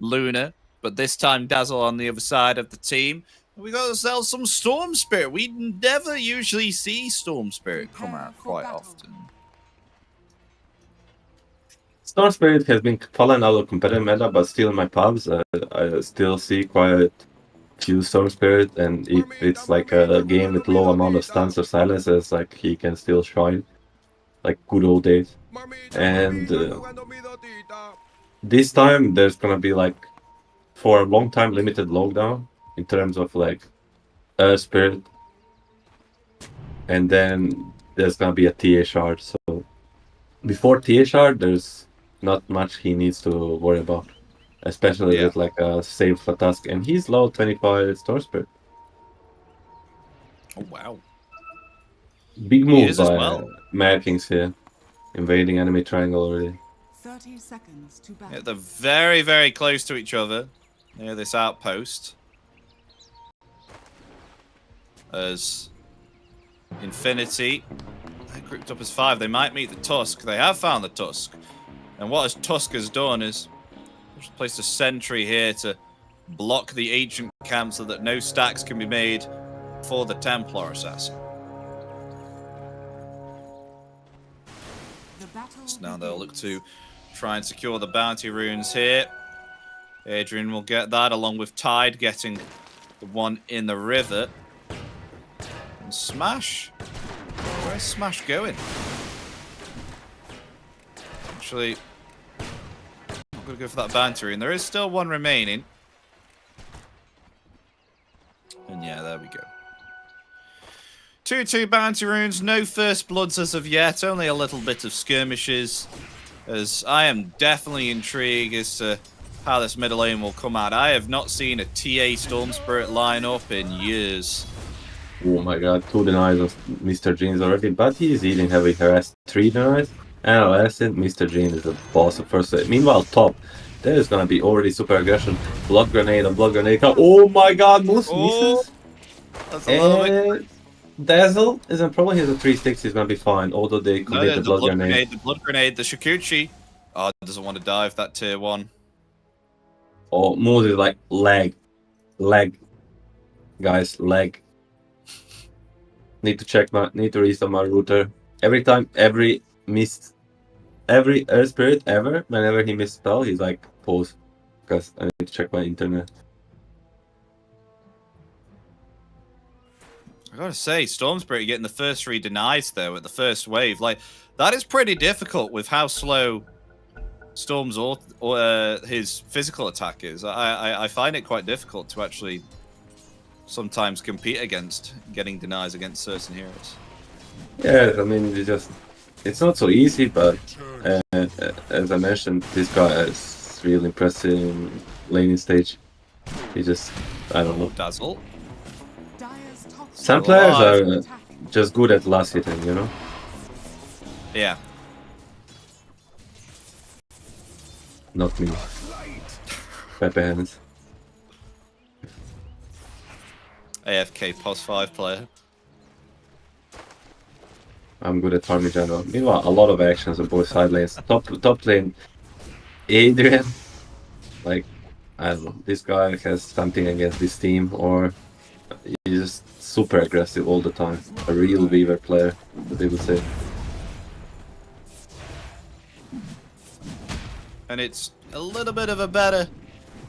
Luna, but this time Dazzle on the other side of the team. We got ourselves some Storm Spirit. We never usually see Storm Spirit come out quite often. Storm Spirit has been fallen out of competitive meta, but still in my pubs, I still see quite few Storm Spirit, and if it's like a game with low amount of stuns or silences, like he can still shine, like good old days. And this time there's gonna be like, for a long time, limited lockdown in terms of like Spirit, and then there's gonna be a TA shard. So before TA shard, there's not much he needs to worry about, especially with like a save for Tusk, and he's low 25 Storm Spirit. Oh wow! Big move by Mad Kings here, invading enemy triangle already. 30 seconds to battle. Yeah, they're very, very close to each other near this outpost. As Infinity, they're grouped up as 5. They might meet the Tusk. They have found the Tusk. And what Tusk has done is just placed a sentry here to block the ancient camp so that no stacks can be made for the Templar Assassin. So now they'll look to try and secure the bounty runes here. Adrian will get that, along with Tide getting the one in the river. And Smash? Where's Smash going? Actually, I'm going to go for that bounty rune. There is still one remaining. And yeah, there we go. 2-2 bounty runes, no first bloods as of yet, only a little bit of skirmishes. As I am definitely intrigued as to how this middle lane will come out. I have not seen a TA Storm Spirit line up in years. Oh my god, 2 denies of Mr. Jeans already, but he's eating heavy harass. 3 denies, and last it, Mr. Jean is the boss of first set. Meanwhile, top, there is gonna be already super aggression. Blood grenade and blood grenade. Oh my god, Moose misses. That's a little bit. Dazzle isn't probably his 3-6, he's gonna be fine, although they commit the blood grenade. The blood grenade, the Shikuchi. Oh, doesn't want to dive that tier 1. Oh, Moose is like, leg. Guys, leg. Need to restart my router. Every time, every Air Spirit ever, whenever he missed spell, he's like, pause. Because I need to check my internet. I gotta say, Storm Spirit getting the first 3 denies though at the first wave. Like, that is pretty difficult with how slow Storm's or his physical attack is. I find it quite difficult to actually sometimes compete against getting denies against certain heroes. Yeah, I mean, it's not so easy, but as I mentioned, this guy is really impressive in laning stage. He just, I don't know. Dazzle. Some players are just good at last hitting, you know? Yeah. Not me. Pepe hands. AFK +5 player. I'm good at farming general. Meanwhile, a lot of actions on both side lanes. Top lane, Adrian. Like, I don't know. This guy has something against this team, or he's just super aggressive all the time. A real Weaver player, as they would say. And it's a little bit of a better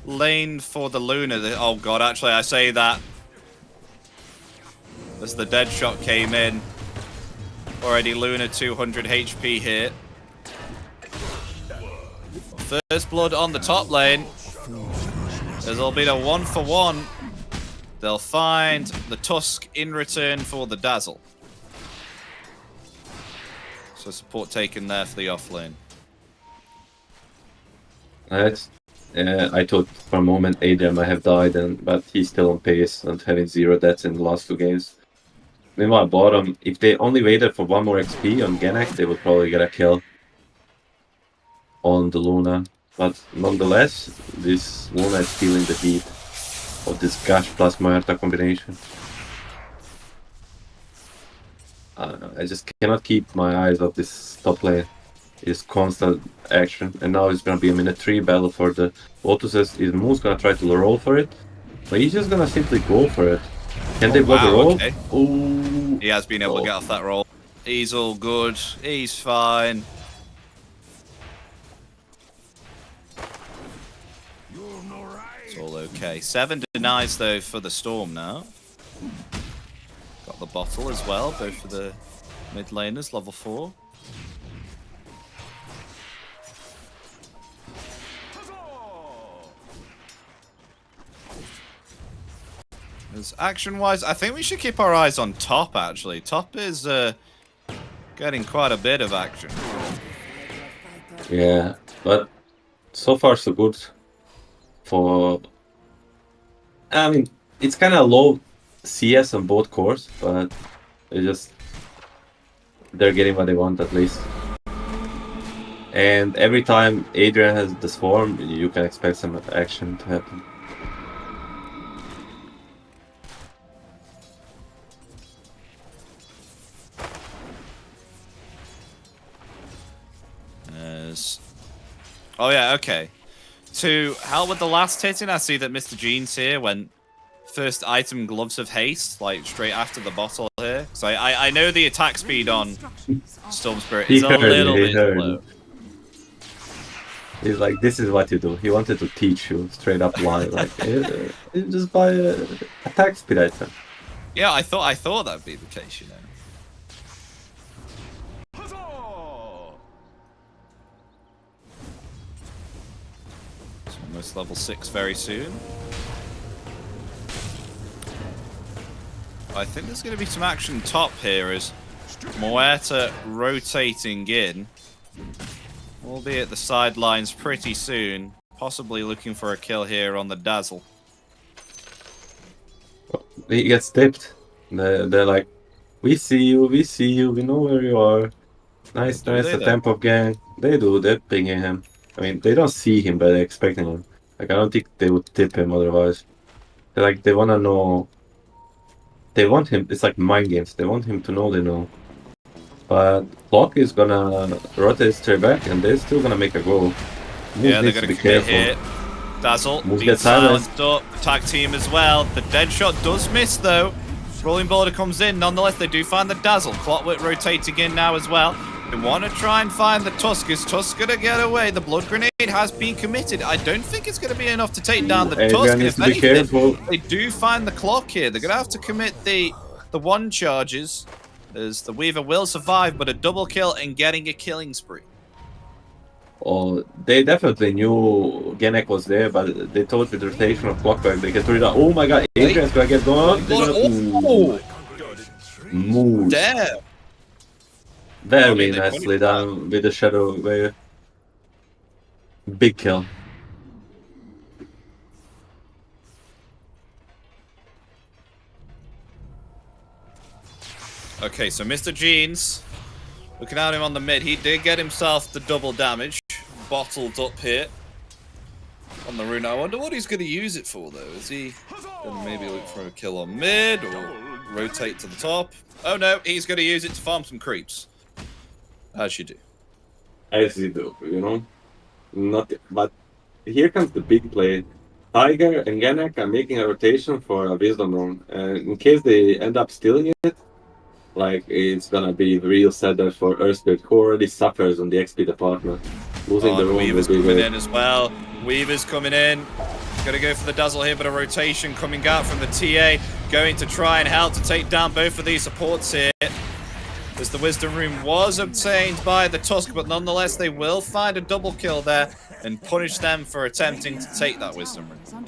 lane for the Luna. Oh god, actually I say that as the dead shot came in. Already Luna 200 HP here. First blood on the top lane. There'll be a 1-for-1. They'll find the Tusk in return for the Dazzle. So support taken there for the off lane. I thought for a moment Adrian might have died, but he's still on pace and having 0 deaths in the last 2 games. Meanwhile, bottom, if they only waited for 1 more XP on Genek, they would probably get a kill on the Luna. But nonetheless, this Luna is feeling the heat of this Gash plus Muerta combination. I don't know, I just cannot keep my eyes off this top lane. is constant action. And now it's gonna be a minute 3 battle for the Lotuses. Is Moon's gonna try to roll for it, but he's just gonna simply go for it. Can they block the roll? Okay. Ooh. He has been able to get off that roll. He's all good. He's fine. It's all okay. 7 denies though for the Storm now. Got the bottle as well, both for the mid laners, level 4. As action-wise, I think we should keep our eyes on top, actually. Top is getting quite a bit of action. Yeah, but so far so good for... I mean, it's kind of low CS on both cores, but they're getting what they want at least. And every time Adrian has the swarm, you can expect some action to happen. Oh yeah, okay. To help with the last hitting, I see that Mr. Jeans here went first item Gloves of Haste, like straight after the bottle here. So I know the attack speed on Storm Spirit is a little bit slow. He's like, this is what you do. He wanted to teach you straight up lie, like just buy a attack speed item. Yeah, I thought that'd be the case, you know. It's almost level 6 very soon. I think there's going to be some action top here as Moeta rotating in. Albeit the sidelines pretty soon. Possibly looking for a kill here on the Dazzle. He gets dipped. They're like, we see you, we know where you are. Nice, a temp of gang. They do, they're pinging him. I mean, they don't see him, but they're expecting him. Like, I don't think they would tip him otherwise. They're like, they wanna know... They want him, it's like mind games, they want him to know they know. But Clock is gonna rotate straight back, and they're still gonna make a go. Moose yeah, they're gonna be commit careful. here. Dazzle, Moose being gets silenced. silenced up. Tag team as well. The dead shot does miss though. Rolling Boulder comes in. Nonetheless, they do find the Dazzle. Clockwork rotating in now as well. They want to try and find the Tusk. Is Tusk gonna get away? The Blood Grenade has been committed. I don't think it's gonna be enough to take down the Tusk. Needs If to be careful. they do find the Clock here. They're gonna have to commit the one charges. As the Weaver will survive, but a double kill and getting a killing spree. Oh, they definitely knew Genek was there, but they thought with the rotation of Clockwork they get rid of. Oh my god, Adrian's gonna get going. Oh! Move. Damn! Very nicely done with the Shadow Wave. Big kill. Okay, so Mr. Jeans, looking at him on the mid, he did get himself the double damage, bottled up here on the rune. I wonder what he's going to use it for, though. Is he going to maybe look for a kill on mid or rotate to the top? Oh no, he's going to use it to farm some creeps. As you do. As you do, you know? But here comes the big play. Tiger and Genek are making a rotation for a Wisdom Rune. In case they end up stealing it, like, it's gonna be real sad there for Earthspirit, who already suffers on the XP department. Losing the rune Weaver's will be coming great. in as well. Weaver's coming in. Gonna go for the Dazzle here, but a rotation coming out from the TA. Going to try and help to take down both of these supports here. As the Wisdom Rune was obtained by the Tusk, but nonetheless they will find a double kill there and punish them for attempting to take that Wisdom Rune.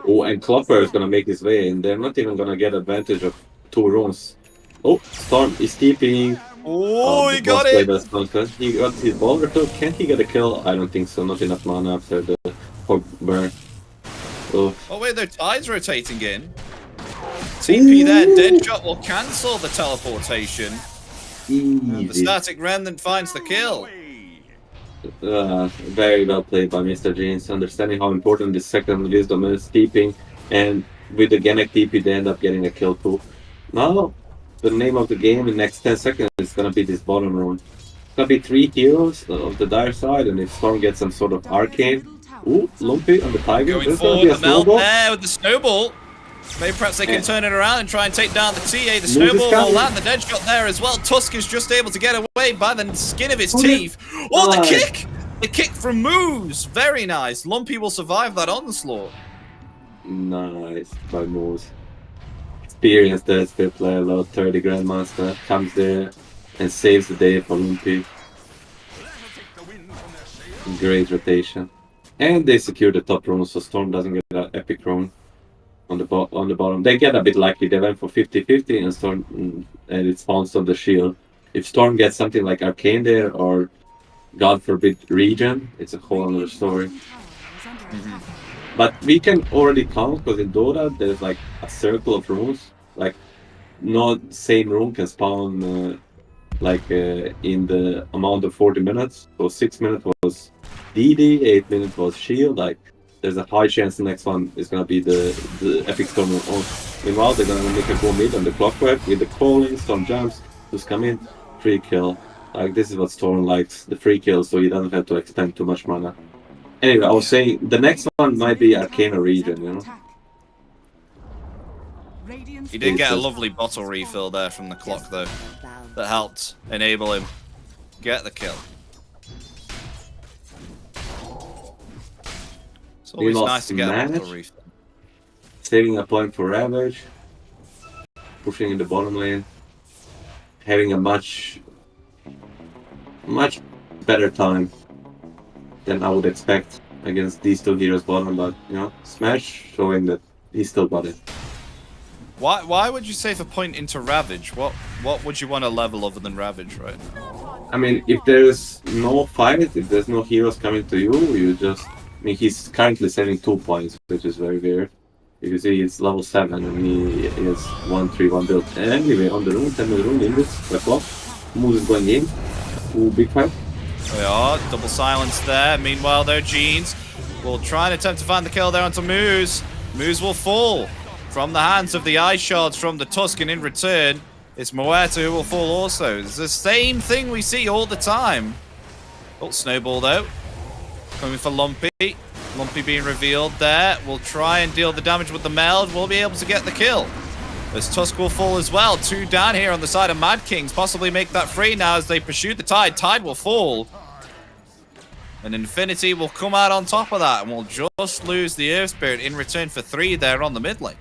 Oh, and Clockwork is gonna make his way, and they're not even gonna get advantage of 2 runes. Oh, Storm is TPing. Oh, he got it! He got his Boulder kill. Can he get a kill? I don't think so. Not enough mana after the Hog Burn. Oh wait, their tide's rotating in. TP there, Deadshot will cancel the teleportation. And the Static Remnant finds the kill. Very well played by Mr. Jeans, understanding how important this second Wisdom is, TPing, and with the Genek TP they end up getting a kill too. Now, the name of the game in the next 10 seconds is gonna be this bottom rune. gonna be 3 heroes of the dire side, and if Storm gets some sort of arcane. Ooh, Lumpy on the Tiger. Going There's gonna be forward, a the melt snowball. there with the snowball. Maybe perhaps they can And turn it around and try and take down the TA. The Moose is snowball will coming. land. The dead shot there as well. Tusk is just able to get away by the skin of his Oh, yeah. teeth. Oh, the Nice. kick! The kick from Moose. Very nice. Lumpy will survive that onslaught. Nice by Moose. Experienced SP player, level 30 Grandmaster, comes there and saves the day for Lumpy. Great rotation. And they secure the top rune, so Storm doesn't get an epic rune on the bottom. They get a bit lucky. They went for 50-50 and Storm and it spawns on the shield. If Storm gets something like Arcane there or God forbid Regen, it's a whole other story. But we can already count because in Dota there's like a circle of runes. Like not same rune can spawn in the amount of 40 minutes. So 6 minutes was DD, 8 minutes was shield. Like there's a high chance the next one is gonna be the epic storm. Meanwhile they're gonna make a go mid on the clockwork with the calling, storm jumps, just come in, free kill. Like this is what Storm likes, the free kill, so he doesn't have to expend too much mana. Anyway, I was saying the next one might be Arcane or Regen, you know? He did get a lovely bottle refill there from the clock, though, that helped enable him get the kill. It's always nice to get a bottle refill. Saving a point for Ravage, pushing in the bottom lane, having a much better time than I would expect against these two heroes bottom, but you know, Smash showing that he's still got it. Why would you save a point into Ravage? What would you want to level other than Ravage right now? I mean, if there's no fight, if there's no heroes coming to you, you just... I mean, he's currently saving 2 points, which is very weird. You can see he's level 7 and he is 1-3-1 build. Anyway, on the rune, 10 minute rune, Invis, the clock. Moose is going in. Ooh, big fight. They are, double silence there. Meanwhile, though, Jeans will try and attempt to find the kill there onto Moose. Moose will fall from the hands of the ice shards from the Tusk, and in return, it's Muerta who will fall also. It's the same thing we see all the time. Oh, Snowball, though. Coming for Lumpy. Lumpy being revealed there. We'll try and deal the damage with the meld. We'll be able to get the kill. As Tusk will fall as well. 2 down here on the side of Mad Kings. Possibly make that free now as they pursue the Tide. Tide will fall. And Infinity will come out on top of that. And we'll just lose the Earth Spirit in return for 3 there on the mid lane.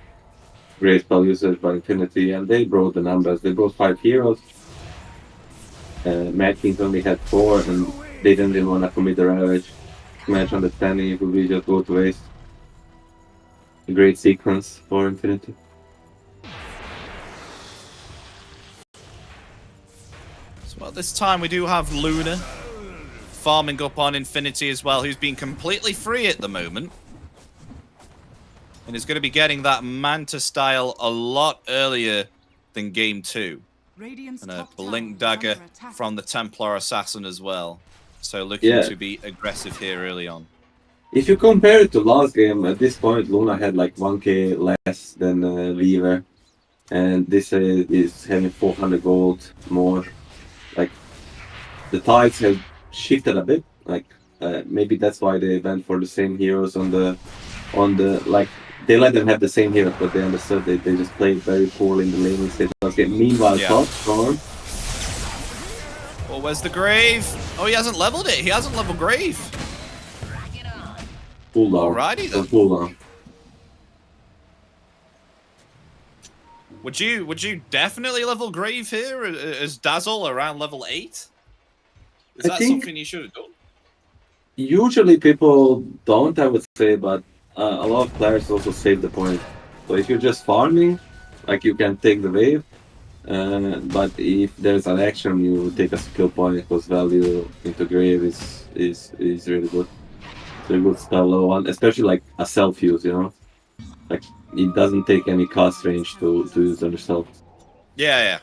Great spell usage by Infinity, and they brought the numbers. They brought 5 heroes. Mad Kings only had 4, and they didn't even want to commit the Ravage. Match understanding, it would be just go to waste. A great sequence for Infinity. So at this time we do have Luna farming up on Infinity as well, who's been completely free at the moment. And is going to be getting that Manta style a lot earlier than game 2. And a Blink Dagger from the Templar Assassin as well. So looking to be aggressive here early on. If you compare it to last game, at this point Luna had like 1k less than Weaver. And this is having 400 gold more. Like, the tides have shifted a bit. Like, maybe that's why they went for the same heroes on the like, they let them have the same heroes, but they understood they just played very poorly in the laning stage last game. Meanwhile, top Storm. Oh, where's the Grave? Oh, he hasn't leveled it. He hasn't leveled Grave. Pull down. Alrighty then. Pull down. Would you definitely level Grave here as Dazzle around level 8? Is that something you should have done? Usually people don't, I would say, but a lot of players also save the point. So if you're just farming, like, you can take the wave. But if there's an action, you take a skill point because value into Grave is really good. It's a good spell low one, especially like a self-use, you know? Like, it doesn't take any cast range to use on yourself. Yeah.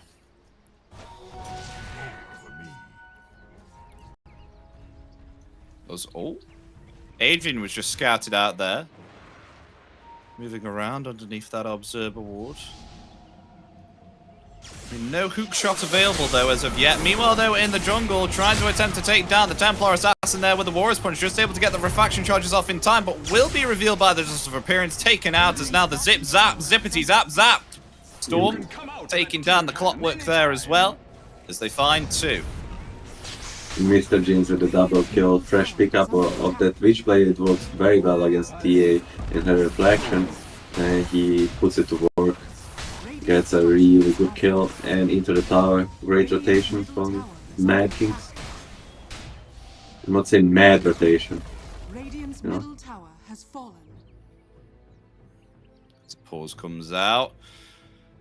Adrian was just scouted out there. Moving around underneath that observer ward. No hook shot available though as of yet. Meanwhile though in the jungle, trying to attempt to take down the Templar Assassin there with the Warrior's Punch, just able to get the refraction charges off in time, but will be revealed by the Justice of Appearance, taken out as now the zip zap, zippity zap zap. Storm taking down the Clockwork there as well, as they find 2. Mr. Jeans with a double kill, fresh pickup of that Witchblade. It works very well against TA in her reflection, and he puts it to work. Gets a really good kill and into the tower. Great rotation from Mad Kings. I'm not saying mad rotation. Radiant's middle tower has fallen. Pause comes out.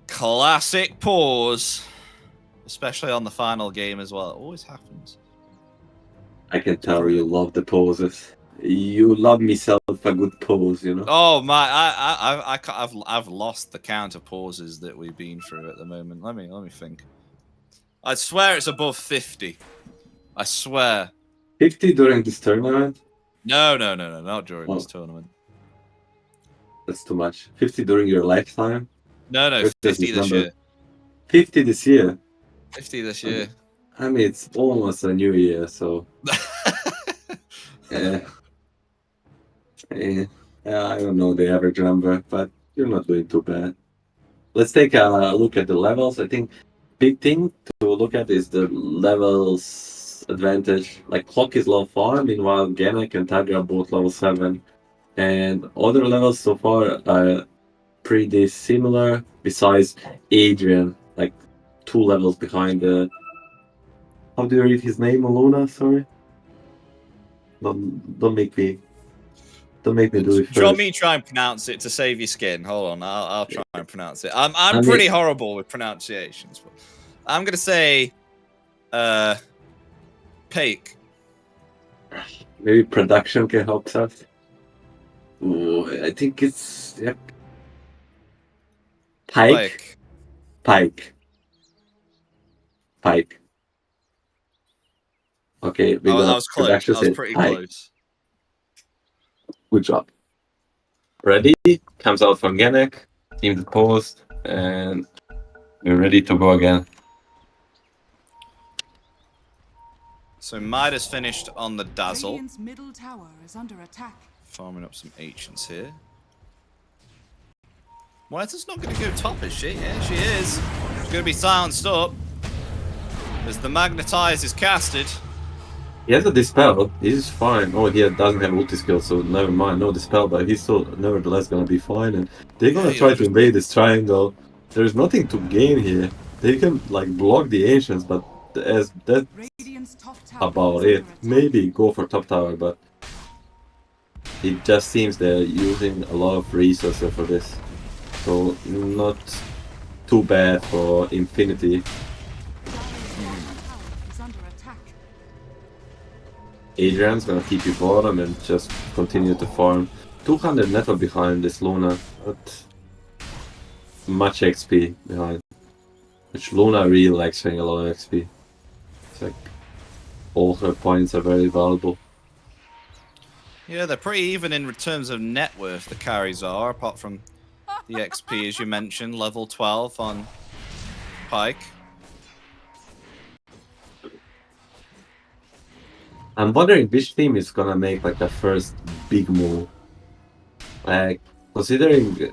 Classic pause. Especially on the final game as well. It always happens. I can tell you love the poses. You love me self a good pose, you know. Oh my! I've lost the count of pauses that we've been through at the moment. Let me think. I swear it's above 50. I swear. 50 during this tournament? No, not during this tournament. That's too much. 50 during your lifetime? No, 50 this year. 50 this year? 50 this year. I mean, it's almost a new year, so... Yeah. Yeah, I don't know the average number, but you're not doing too bad. Let's take a look at the levels. I think big thing to look at is the levels advantage. Like Clock is level 4, meanwhile Gennett and Tiger are both level 7. And other levels so far are pretty similar, besides Adrian, like 2 levels behind the... How do you read his name, Luna? Sorry? Don't make me do it first. Do you want me to try and pronounce it to save your skin? Hold on, I'll try and pronounce it. I'm pretty horrible with pronunciations. But I'm gonna say, Pake. Maybe production can help us. Ooh, I think it's Pike. Okay, we got that was close. That was pretty close. Good job. Ready? Comes out from Gennett, team the post, and we're ready to go again. So Midas finished on the Dazzle. Radiant's middle tower is under attack. Farming up some ancients here. Moeta's not going to go top, is she? Yeah, she is. She's going to be silenced up as the Magnetize is casted. He has a Dispel, he's fine. Oh, he doesn't have ulti skill, so never mind, no Dispel, but he's still nevertheless gonna be fine. And they're gonna try to invade this triangle. There's nothing to gain here. They can, like, block the Ancients, but that's about it. Maybe go for top tower, but it just seems they're using a lot of resources for this. So, not too bad for Infinity. Adrian's gonna keep you bottom and just continue to farm. 200 network behind this Luna, but much XP behind. Which Luna really likes showing a lot of XP. It's like all her points are very valuable. Yeah, they're pretty even in terms of net worth, the carries are, apart from the XP as you mentioned, level 12 on Pike. I'm wondering which team is gonna make like a first big move. Like, considering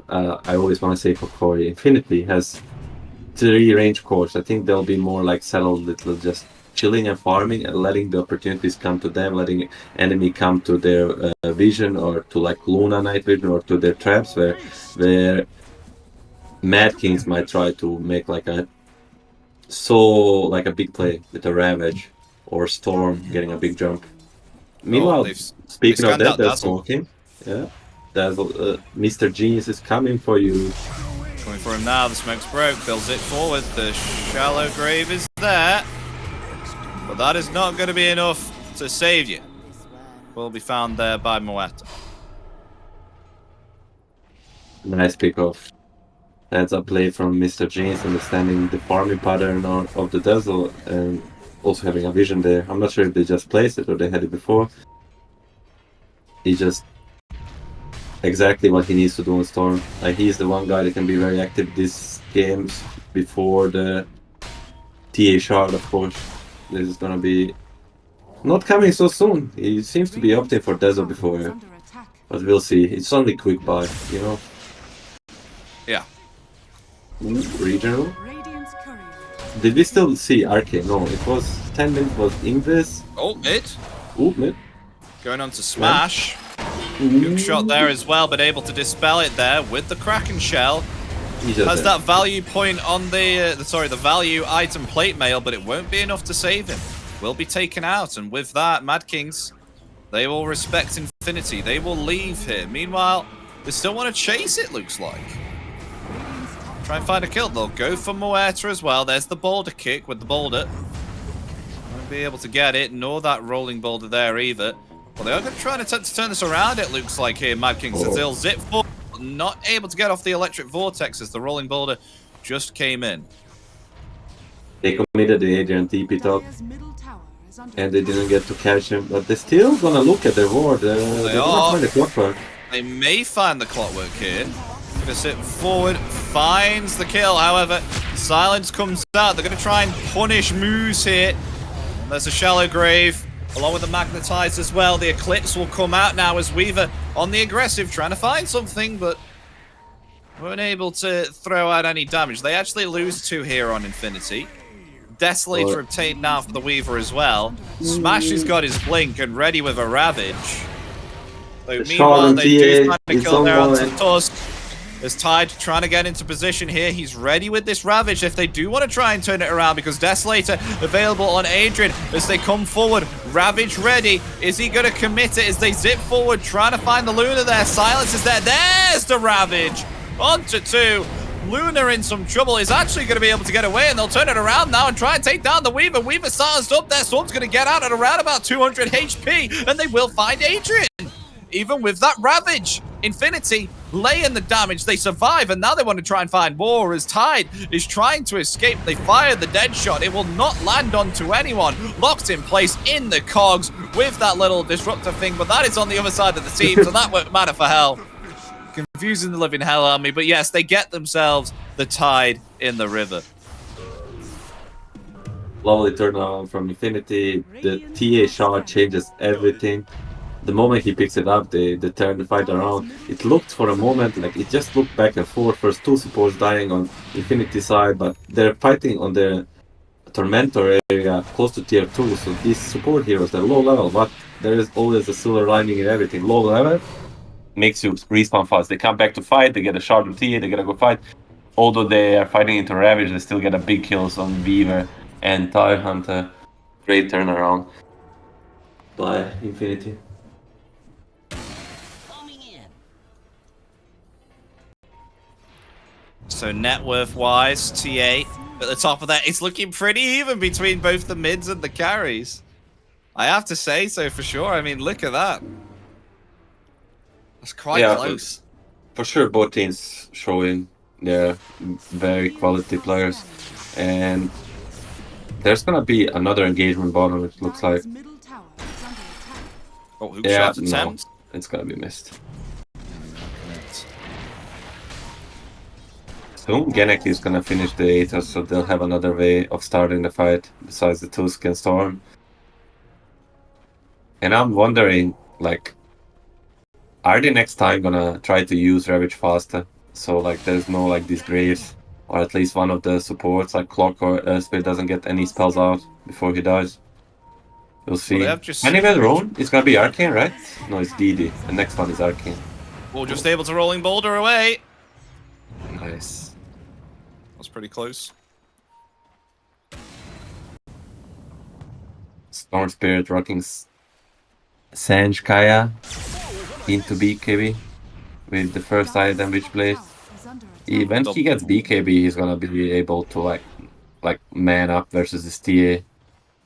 I always want to say Kokori, Infinity has 3 range cores. I think they'll be more like settled little, just chilling and farming and letting the opportunities come to them, letting enemy come to their vision, or to like Luna night vision, or to their traps, where Mad Kings might try to make like a big play with a Ravage or Storm getting a big jump. Meanwhile, speaking of that, they're smoking. Yeah, Dazzle, Mr. Genius is coming for you. Coming for him now, the smoke's broke, builds it forward, the shallow grave is there. But that is not going to be enough to save you. Will be found there by Moeta. Nice pick-off. That's a play from Mr. Genius, understanding the farming pattern of the Dazzle and also having a vision there. I'm not sure if they just placed it or they had it before. He just exactly what he needs to do on Storm. Like, he's the one guy that can be very active this games before the TA shard, of course. This is gonna be not coming so soon. He seems to be opting for Dezo before, but we'll see. It's only quick buy, you know. Yeah. Ooh, regional. Radiant's courier. Did we still see Arcane? No, it was 10 minutes was Invis. Oh, mid. Ooh, mid. Going on to Smash. Good shot there as well, but able to dispel it there with the Kraken Shell. Has that value point on the value item plate mail, but it won't be enough to save him. Will be taken out, and with that, Mad Kings, they will respect Infinity. They will leave here. Meanwhile, they still want to chase it, looks like. Try and find a kill. They'll go for Muerta as well. There's the boulder kick with the boulder. Won't be able to get it, nor that rolling boulder there either. Well, they are going to try and attempt to turn this around, it looks like here, Mad Kings. As they'll zip forward, not able to get off the electric vortex as the rolling boulder just came in. They committed the Adrian TP top, Dire's middle tower is under and they attack. didn't get to catch him, but they're still gonna look at their ward. They're gonna are. find the clockwork. They may find the clockwork here. Gonna sit forward, finds the kill. However, silence comes out. They're gonna try and punish Moose here. There's a shallow grave, along with the magnetize as well. The eclipse will come out now as Weaver on the aggressive, trying to find something, but weren't able to throw out any damage. They actually lose 2 here on Infinity. Desolator obtained now for the Weaver as well. Smash has got his blink and ready with a Ravage. So meanwhile, they do find a kill there onto Tusk. As Tide trying to get into position here. He's ready with this Ravage if they do want to try and turn it around, because Desolator available on Adrian as they come forward. Ravage ready. Is he going to commit it as they zip forward, trying to find the Luna there? Silence is there. There's the Ravage. Onto 2. Luna in some trouble is actually going to be able to get away, and they'll turn it around now and try and take down the Weaver. Weaver silenced up there. Storm's going to get out at around about 200 HP, and they will find Adrian. Even with that Ravage, Infinity laying the damage, they survive, and now they want to try and find more as Tide is trying to escape. They fire the dead shot. It will not land onto anyone. Locked in place in the cogs with that little disruptor thing, but that is on the other side of the team, so that won't matter for hell. Confusing the living hell army, but yes, they get themselves the Tide in the river. Lovely turnaround from Infinity. The TA shard changes everything. The moment he picks it up, they turn the fight around. It looked for a moment like it just looked back and forth. First 2 supports dying on Infinity side, but they're fighting on the Tormentor area close to tier 2. So these support heroes, they're low level, but there is always a silver lining in everything. Low level makes you respawn fast. They come back to fight, they get a shard with TA, they gotta go fight. Although they are fighting into Ravage, they still get a big kills on Weaver and Tire Hunter. Great turnaround by Infinity. So net worth wise, TA at the top of that, it's looking pretty even between both the mids and the carries. I have to say so for sure. I mean, look at that. That's quite close. For sure, both teams showing they're very quality players, and there's gonna be another engagement bottom. It looks like. Dire's middle tower is under attack. Oh, hook shot attempt. It's gonna be missed. Soon Genek is gonna finish the Aether, so they'll have another way of starting the fight besides the Tusk and Storm. And I'm wondering, like, are they next time gonna try to use Ravage faster? So like there's no like these graves, or at least one of the supports like Clock or Spirit doesn't get any spells out before he dies. We'll see. Well, Anyway, Roan, it's gonna be Arcane, right? No, it's DD. The next one is Arcane. Well, just able to rolling boulder away. Nice. That's pretty close. Storm Spirit rocking Sanj Kaya into BKB with the first item which plays. When he gets BKB, he's gonna be able to like man up versus this TA.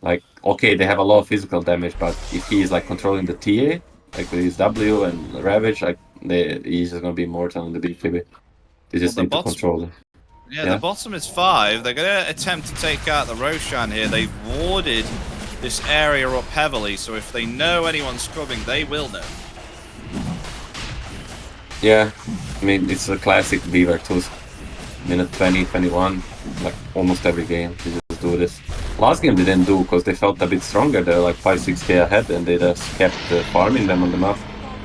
Like, okay, they have a lot of physical damage, but if he is like controlling the TA, like with his W and Ravage, like he's just gonna be immortal in the BKB. They just need to control it. Yeah, the bottom is 5. They're gonna attempt to take out the Roshan here. They've warded this area up heavily, so if they know anyone's coming, they will know. Yeah, I mean, it's a classic Beaver Tusk. Minute 20, 21, like almost every game, they just do this. Last game they didn't do because they felt a bit stronger. They're like 5-6k ahead and they just kept farming them on the map,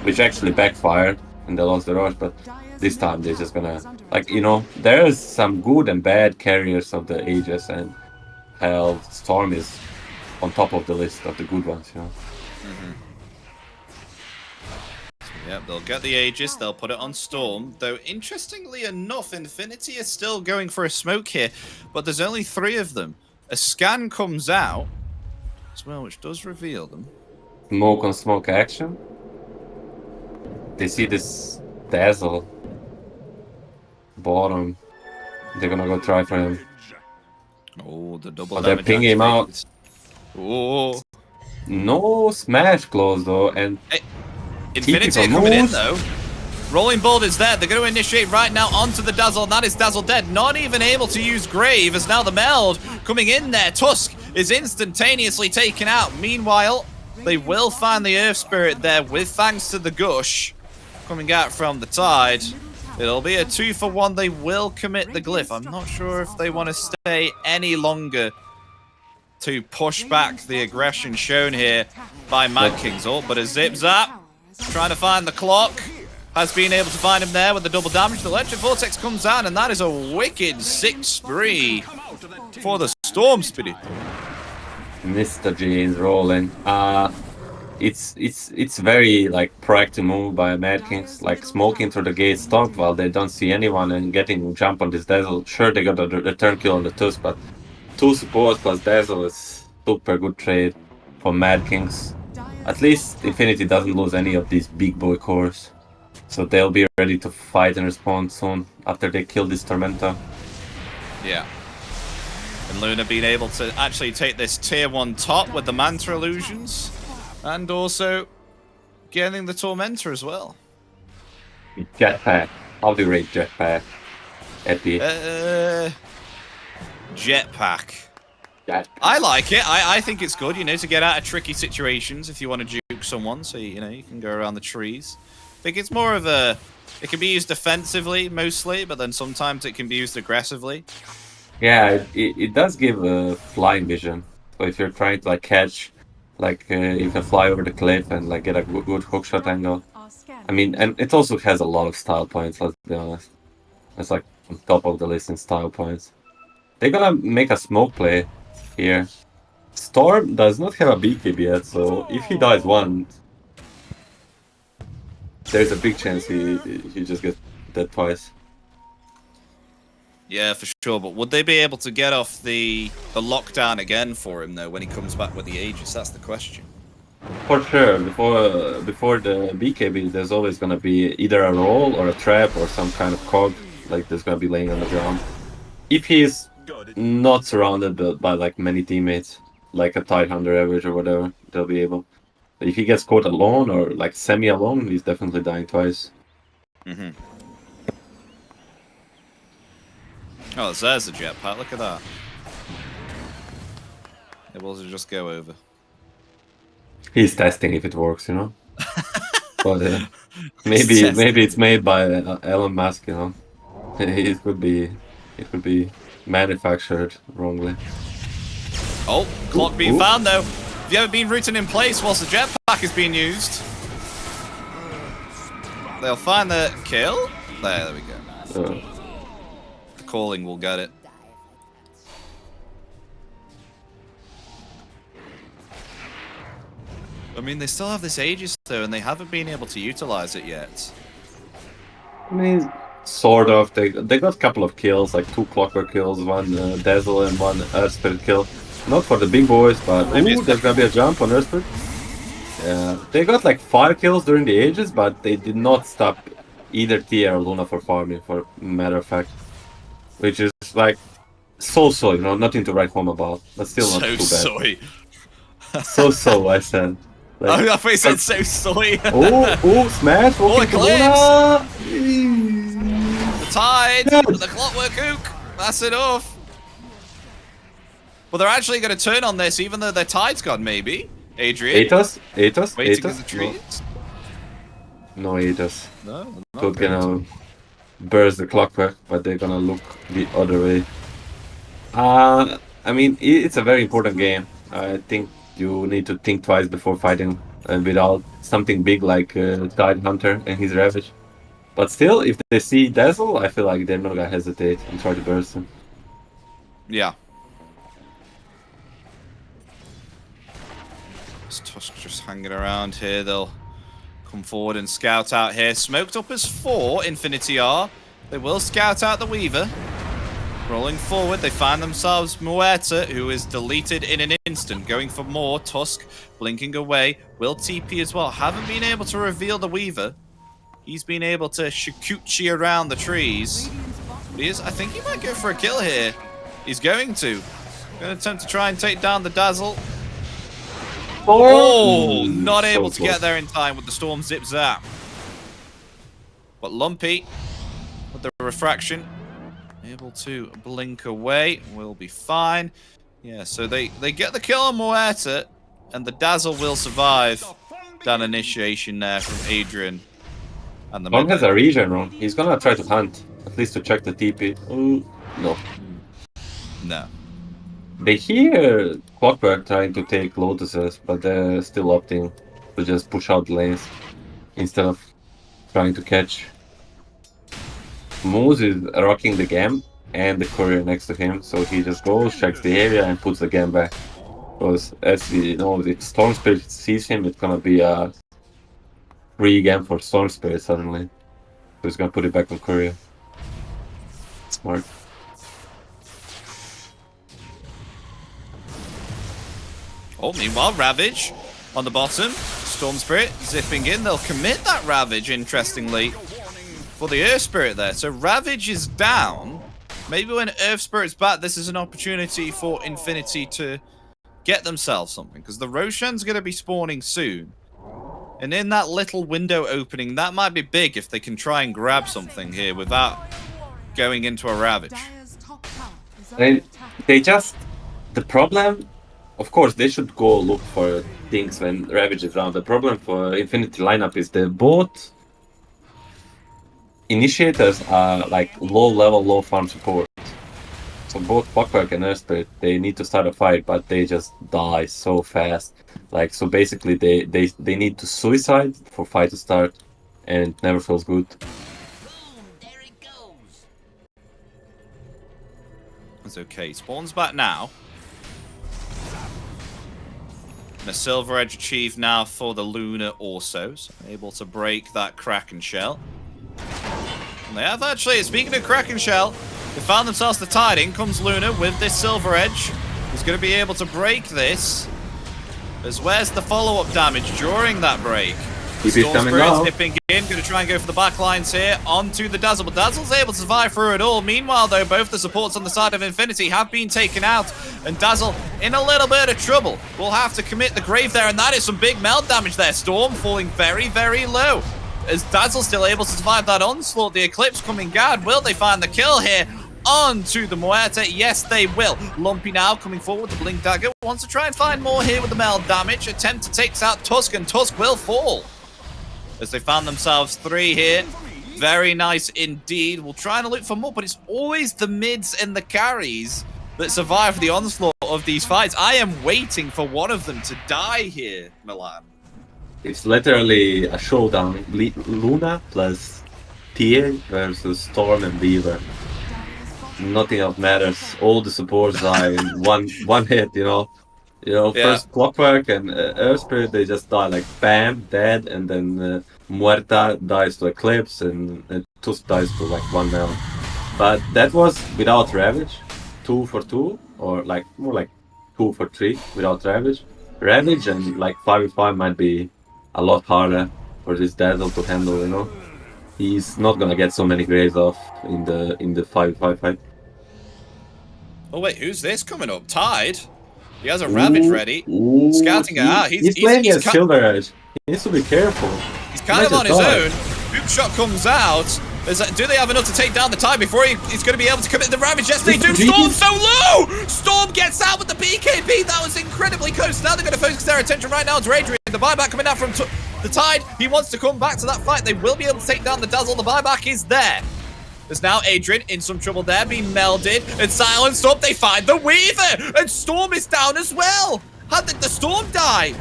which actually backfired and they lost the rush. But this time they're just gonna, like, you know, there's some good and bad carriers of the Aegis, and hell, Storm is on top of the list of the good ones, you know. Yep, they'll get the Aegis, they'll put it on Storm. Though, interestingly enough, Infinity is still going for a smoke here, but there's only 3 of them. A scan comes out as well, which does reveal them. Smoke on smoke action. They see this Dazzle bottom. They're gonna go try for him. Oh, the double They're damage. pinging him out. Oh. No smash close though, and Hey, Infinity are coming in moves. though. Rolling Bolt is there. They're going to initiate right now onto the Dazzle, and that is Dazzle dead. Not even able to use Grave, as now the Meld coming in there. Tusk is instantaneously taken out. Meanwhile, they will find the Earth Spirit there with thanks to the Gush coming out from the Tide. It'll be a 2-for-1. They will commit the Glyph. I'm not sure if they want to stay any longer to push back the aggression shown here by Mad King's ult, but a Zip Zap trying to find the clock. Has been able to find him there with the double damage. The Electric Vortex comes out, and that is a wicked 6-spree for the Storm Spirit. Mr. G is rolling. It's very like proactive move by Mad Kings, like smoking through the gate stop while they don't see anyone and getting jump on this Dazzle. Sure, they got a return kill on the Tusk, but 2 supports plus Dazzle is super good trade for Mad Kings. At least Infinity doesn't lose any of these big boy cores. So they'll be ready to fight and respond soon after they kill this Tormenta. Yeah. And Luna being able to actually take this tier 1 top with the Manta illusions. And also getting the Tormentor as well. Jetpack. How do you rate Jetpack? Epi. Jetpack. Jetpack. I like it. I think it's good, you know, to get out of tricky situations if you want to juke someone. So, you know, you can go around the trees. I think it's more of a... It can be used defensively, mostly, but then sometimes it can be used aggressively. Yeah, it does give a flying vision. So if you're trying to like catch, like you can fly over the cliff and like get a good hookshot angle. I mean, and it also has a lot of style points, let's be honest. It's like on top of the list in style points. They're gonna make a smoke play here. Storm does not have a BKB yet, so if he dies once, there's a big chance he just gets dead twice. Yeah, for sure. But would they be able to get off the lockdown again for him, though, when he comes back with the Aegis? That's the question. For sure, before the BKB, there's always gonna be either a roll or a trap or some kind of cog, like there's gonna be laying on the ground. If he's not surrounded by like many teammates, like a tight 100 average or whatever, they'll be able. But if he gets caught alone or like semi-alone, he's definitely dying twice. Mm-hmm. Oh, there's the jetpack. Look at that. It will just go over. He's testing if it works, you know. But maybe it's made by Elon Musk, you know. It could be manufactured wrongly. Oh, clock being found though. Have you ever been rooting in place whilst the jetpack is being used? They'll find the kill. There we go. The calling will get it. I mean, they still have this Aegis though, and they haven't been able to utilize it yet. I mean, sort of. They got a couple of kills, like 2 Clockwork kills, 1 Dazzle and 1 Earth Spirit kill. Not for the big boys, but ooh, there's gonna be a jump on Earth Spirit. Yeah, they got like 5 kills during the Aegis, but they did not stop either Tia or Luna for farming, for matter of fact. Which is like so, you know, nothing to write home about, but still not too bad. Soy. So, I said. Like, I thought you said so soy. oh, smash! Oh, Walking to Eclipse! Luna! The Tide, Yes. the Clockwork Hook. That's enough. Well, they're actually going to turn on this, even though their Tide's gone, maybe. Adrian. Atos? Waiting in Atos? the trees. No haters. No, they're not So gonna burst the clockwork, but they're gonna look the other way. I mean, it's a very important game. I think you need to think twice before fighting without something big like Tide Hunter and his Ravage. But still, if they see Dazzle, I feel like they're not gonna hesitate and try to burst him. Yeah. This Tusk just hanging around here. They'll come forward and scout out here. Smoked up as 4, Infinity are. They will scout out the Weaver. Rolling forward, they find themselves Muerta, who is deleted in an instant. Going for more. Tusk blinking away. Will TP as well. Haven't been able to reveal the Weaver. He's been able to shikuchi around the trees. But he is, I think he might go for a kill here. He's going to. Going to attempt to try and take down the Dazzle. Oh, not able to get there in time with the Storm Zip Zap. But Lumpy, with the refraction, able to blink away, will be fine. Yeah, so they get the kill on Muerta, and the Dazzle will survive that initiation there from Adrian. And the One has a regen run. He's gonna try to hunt, at least to check the TP. Oh, no. No. They hear Clockwork trying to take Lotuses, but they're still opting to just push out lanes instead of trying to catch. Moose is rocking the gem and the courier next to him, so he just goes, checks the area, and puts the gem back. Because as we know, if Storm Spirit sees him, it's gonna be a free gem for Storm Spirit suddenly. So he's gonna put it back on courier. Smart. Oh, meanwhile, Ravage on the bottom. Storm Spirit zipping in. They'll commit that Ravage, interestingly, for the Earth Spirit there. So Ravage is down. Maybe when Earth Spirit's back, this is an opportunity for Infinity to get themselves something. Because the Roshan's going to be spawning soon. And in that little window opening, that might be big if they can try and grab something here without going into a Ravage. They just... The problem... Of course, they should go look for things when Ravage is around. The problem for Infinity lineup is that both initiators are like low level, low farm support. So both Clockwork and Earth Spirit, they need to start a fight, but they just die so fast. Like, so basically they need to suicide for fight to start, and it never feels good. That's okay. Spawn's back now. And a Silver Edge achieved now for the Luna also. So able to break that Kraken Shell. And they have actually, speaking of Kraken Shell, they found themselves the tide. In comes Luna with this Silver Edge. He's going to be able to break this. As where's the follow-up damage during that break? Storm Spirit's dipping in, going to try and go for the back lines here, onto the Dazzle, but Dazzle's able to survive through it all. Meanwhile, though, both the supports on the side of Infinity have been taken out, and Dazzle in a little bit of trouble. Will have to commit the grave there, and that is some big meld damage there. Storm falling very, very low. As Dazzle still able to survive that onslaught, the Eclipse coming guard. Will they find the kill here? Onto the Muerta, yes they will. Lumpy now coming forward with the Blink Dagger. Wants to try and find more here with the meld damage. Attempt to take out Tusk, and Tusk will fall. As they found themselves 3 here. Very nice indeed. We'll try and look for more, but it's always the mids and the carries that survive the onslaught of these fights. I am waiting for one of them to die here, Milan. It's literally a showdown. Luna plus TA versus Storm and Weaver. Nothing else matters. All the supports die in one hit, you know. First Clockwork and Earth Spirit, they just die like bam, dead, and then Muerta dies to Eclipse, and Tusk dies to like 1 mel. But that was without Ravage, 2 for 2, or like more like 2 for 3 without Ravage. Ravage and like 5v5 might be a lot harder for this Dazzle to handle, you know. He's not gonna get so many graves off in the 5v5 fight. Oh wait, who's this coming up? Tide? He has a Ravage ready. Scouting it out. He's playing against Silver Edge. He needs to be careful. He's kind of on his own. Boop shot comes out. Do they have enough to take down the Tide before he's going to be able to commit the Ravage? Yes, they do. Storm so low! Storm gets out with the BKB. That was incredibly close. Now they're going to focus their attention right now to Adrian. The buyback coming out from The Tide, he wants to come back to that fight. They will be able to take down the Dazzle. The buyback is there. There's now Adrian in some trouble there, being melded and silenced up. They find the Weaver, and Storm is down as well. How did the Storm die?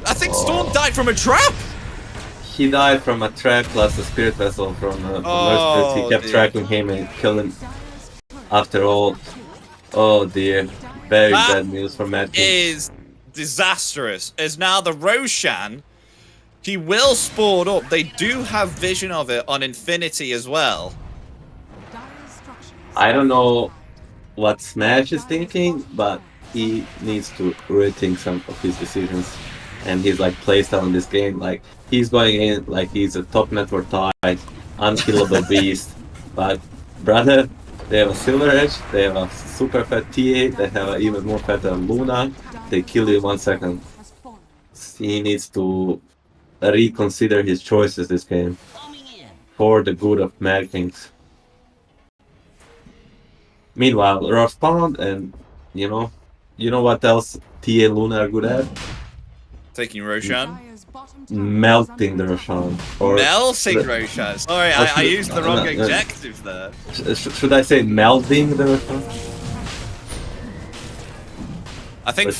I think Storm died from a trap. He died from a trap plus a spirit vessel from Mercenaries. He kept tracking him and killed him after all. Oh dear. Very bad news for Matt. Is disastrous. As now the Roshan, he will spawn up. They do have vision of it on Infinity as well. I don't know what Smash is thinking, but he needs to rethink some of his decisions. And he's like playstyle in this game. Like he's going in like he's a top network Tide, unkillable beast. But brother, they have a Silver Edge, they have a super fat TA, they have an even more fat than Luna. They kill you in 1 second. He needs to reconsider his choices this game for the good of Mad Kings. Meanwhile, Respawn and you know what else TA and Luna are good at? Taking Roshan. Melting the Roshan. Melting Roshan. Sorry, I used the wrong adjective there. Should I say melding the Roshan? I think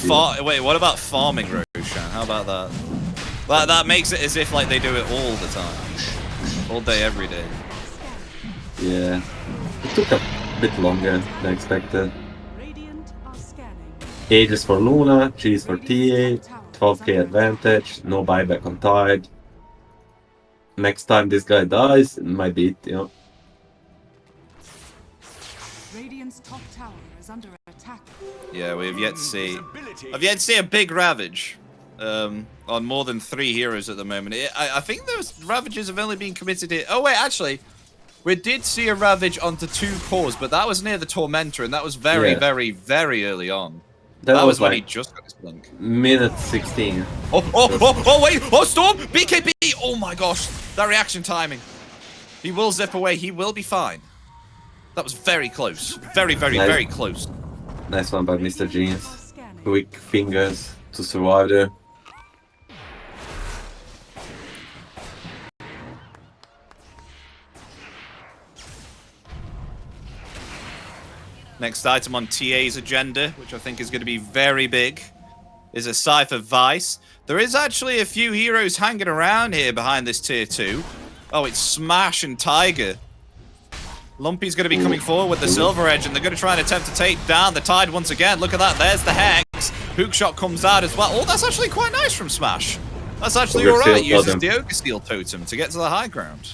wait, what about farming Roshan? How about that? That makes it as if like they do it all the time. All day, every day. Yeah. It took a bit longer than expected. Ages for Luna, G's for TA, 12k advantage, no buyback on Tide. Next time this guy dies, it might be it, you know. Radiant's top tower is under attack. Yeah, we have yet to see. I've yet to see a big Ravage on more than 3 heroes at the moment. I think those Ravages have only been committed here. Oh wait, actually, we did see a Ravage onto 2 cores, but that was near the Tormentor, and that was very, very early on. That was when he just got his blink. Minute 16. Oh, wait! Oh, Storm! BKB! Oh my gosh! That reaction timing. He will zip away. He will be fine. That was very close. Very close. Nice one by Mr. Genius. Quick fingers to survive there. Next item on TA's agenda, which I think is going to be very big, is a Cypher Vice. There is actually a few heroes hanging around here behind this tier 2. Oh, it's Smash and Tiger. Lumpy's going to be coming forward with the Silver Edge, and they're going to try and attempt to take down the Tide once again. Look at that, there's the Hex. Hookshot comes out as well. Oh, that's actually quite nice from Smash. That's actually alright. Uses the Ogre Steel Totem to get to the high ground.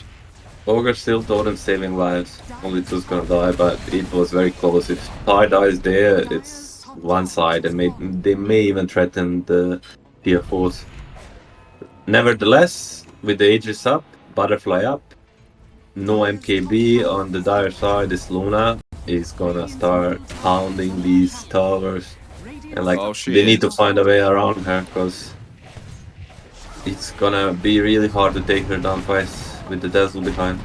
Ogre Steel Totem saving lives. Only 2's gonna die, but it was very close. If Tide dies there, it's one side, and they may even threaten the tier 4s. Nevertheless, with the Aegis up, Butterfly up, no MKB on the dire side, this Luna is gonna start pounding these towers. And like, they need to find a way around her, because it's gonna be really hard to take her down twice with the Dazzle behind.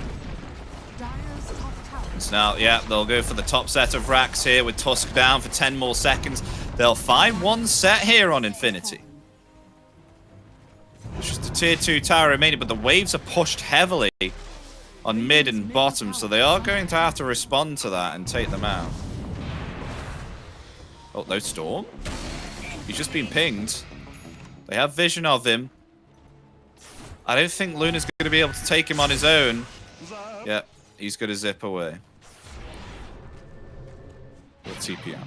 So now, yeah, they'll go for the top set of racks here with Tusk down for 10 more seconds. They'll find one set here on Infinity. It's just a tier 2 tower remaining, but the waves are pushed heavily on mid and bottom, so they are going to have to respond to that and take them out. Oh, no Storm. He's just been pinged. They have vision of him. I don't think Luna's going to be able to take him on his own. Yeah, he's going to zip away. With TP out.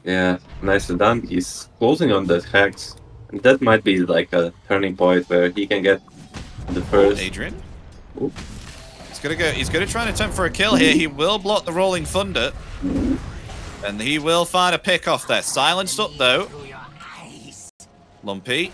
Yeah, nicely done. He's closing on the Hex. And that might be like a turning point where he can get the first... Adrian? Oop. He's going to try and attempt for a kill here. He will block the Rolling Thunder. And he will find a pick off there. Silenced up though. Lumpy.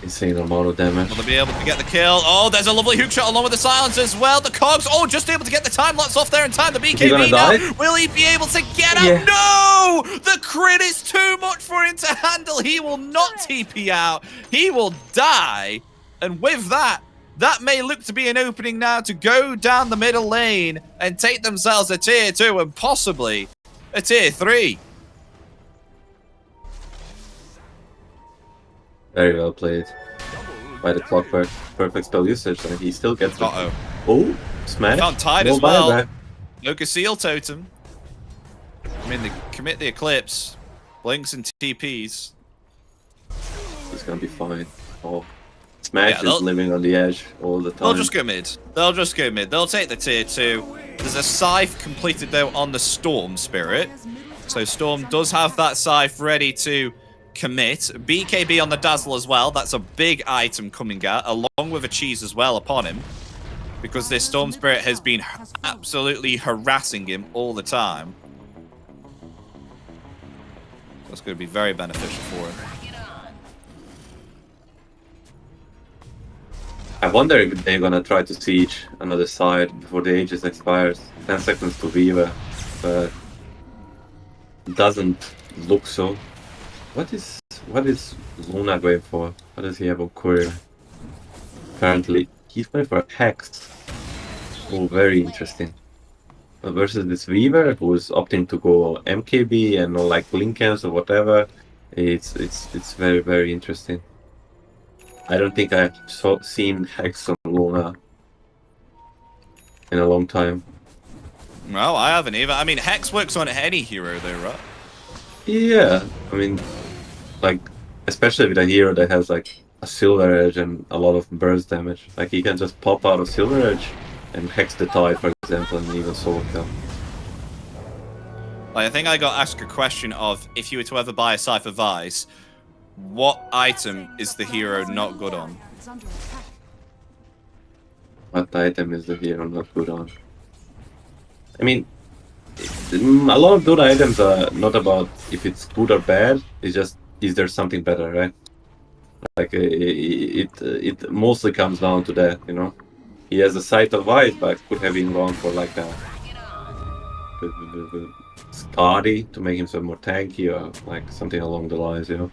Insane amount of damage. Will they be able to get the kill? Oh, there's a lovely hook shot along with the silence as well. The cogs, oh, just able to get the time lapse off there in time. The BKB now. Will he be able to get out? Yeah. No! The crit is too much for him to handle. He will not TP out. He will die. And with that, that may look to be an opening now to go down the middle lane and take themselves a tier 2 and possibly a tier 3. Very well played by the Clockwork. Perfect spell usage, and he still gets. Uh-oh. Oh, smash! Found Tide No as well. buyback. No Conceal Totem. I mean, they commit the Eclipse. Blinks and TPs. He's gonna be fine. Oh, Smash Yeah, is living on the edge all the time. They'll just go mid. They'll just go mid. They'll take the tier 2. There's a Scythe completed though on the Storm Spirit. So Storm does have that Scythe ready to commit. BKB on the Dazzle as well. That's a big item coming out, along with a cheese as well upon him. Because this Storm Spirit has been absolutely harassing him all the time. That's going to be very beneficial for him. I wonder if they're gonna try to siege another side before the Aegis expires. 10 seconds to Viva, but doesn't look so. What is Luna going for? What does he have on courier? Apparently, he's going for a Hex. Oh, very interesting. But versus this Weaver, who's opting to go MKB and no like Blinkens or whatever, it's very, very interesting. I don't think I've seen Hex on Luna in a long time. No, I haven't either. I mean, Hex works on any hero though, right? Yeah, I mean, like, especially with a hero that has like a Silver Edge and a lot of burst damage. Like, he can just pop out of Silver Edge and Hex the Tide, for example, and even solo kill. Like, I think I got asked a question of, if you were to ever buy a Cypher Vice, what item is the hero not good on? What item is the hero not good on? I mean, a lot of good items are not about if it's good or bad. It's just, is there something better, right? Like, it mostly comes down to that, you know? He has a Sight of Vice, but could have been gone for like a Scotty to make himself more tanky or like something along the lines, you know?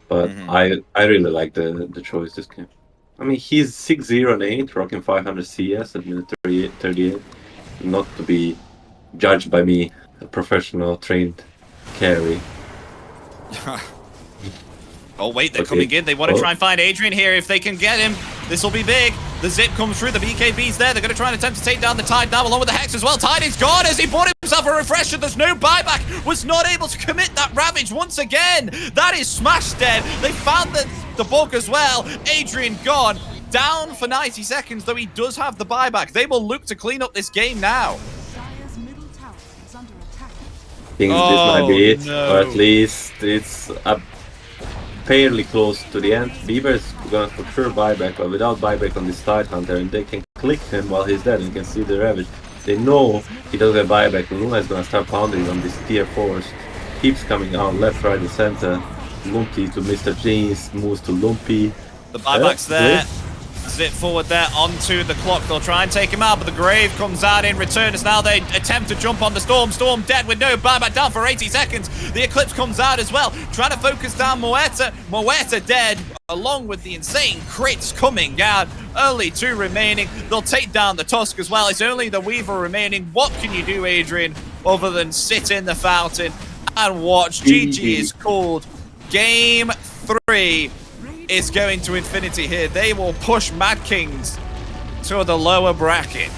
But I really like the choice this game. I mean, he's 6-0 and 8, rocking 500 CS at minute 38. Not to be judged by me, a professional trained carry. Oh wait, they're coming in. They want to try and find Adrian here. If they can get him, this will be big. The zip comes through. The BKB's there. They're going to try and attempt to take down the Tide now, along with the Hex as well. Tide is gone as he bought himself a refresher. There's no buyback. Was not able to commit that Ravage once again. That is Smash dead. They found the bug as well. Adrian gone. Down for 90 seconds, though he does have the buyback. They will look to clean up this game now. I think this might be it, or at least it's fairly close to the end. Beaver's gonna for sure buyback, but without buyback on this Tide Hunter, and they can click him while he's dead, and you can see the Ravage. They know he doesn't have buyback, and Luna is gonna start pounding on this tier 4s. Keeps coming out left, right, and center. Lumpy to Mr. Jeans, moves to Lumpy. The buyback's there. Zip forward there onto the clock. They'll try and take him out, but the Grave comes out in return as now they attempt to jump on the Storm. Storm dead with no buyback, down for 80 seconds. The Eclipse comes out as well, trying to focus down Moeta. Moeta dead, along with the insane crits coming down. Only 2 remaining. They'll take down the Tusk as well. It's only the Weaver remaining. What can you do, Adrian, other than sit in the fountain and watch? GG is called. Game 3 is going to infinity here. They will push Mad Kings to the lower bracket.